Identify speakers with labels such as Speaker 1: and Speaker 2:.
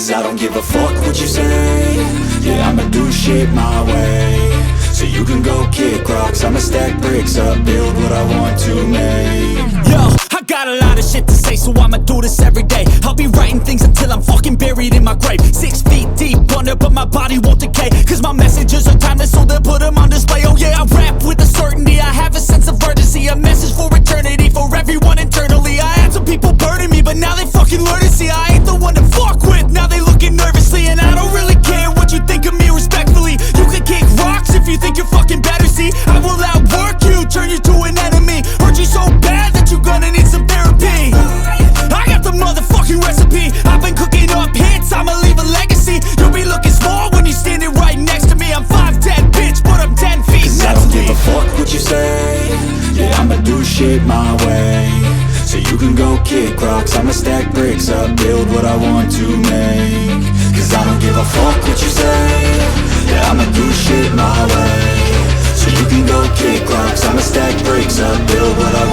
Speaker 1: Cause I don't give a fuck what you say. Yeah, I'ma do shit my way. So you can go kick rocks, I'ma stack bricks up, build what I want to make.
Speaker 2: Yo, I got a lot of shit to say, so I'ma do this every day. I'll be writing things until I'm fucking buried in my grave. 6 feet deep under, but my body won't decay. Cause my messages are timeless, so they'll put them on display. Oh yeah, I rap with a certainty, I have a sense of urgency. A message for eternity, for everyone internally. I had some people burning me, but now they fucking learn to see I ain't the one to fuck with, now they looking nervously. And I don't really care what you think of me, respectfully. You can kick rocks if you think you're fucking better, see. I will outwork you, turn you to an enemy. Hurt you so bad that you're gonna need some therapy. I got the motherfucking recipe. I've been cooking up hits, I'ma leave a legacy. You'll be looking small when you're standing right next to me. I'm 5'10", bitch, but I'm 10 feet
Speaker 1: Cause I
Speaker 2: next
Speaker 1: don't
Speaker 2: to
Speaker 1: give
Speaker 2: me.
Speaker 1: a fuck what you say. Yeah, I'ma do shit my way. So you can go kick rocks, I'ma stack bricks up, build what I want to make. Cause I don't give a fuck what you say. Yeah, I'ma do shit my way. So you can go kick rocks, I'ma stack bricks up, build what I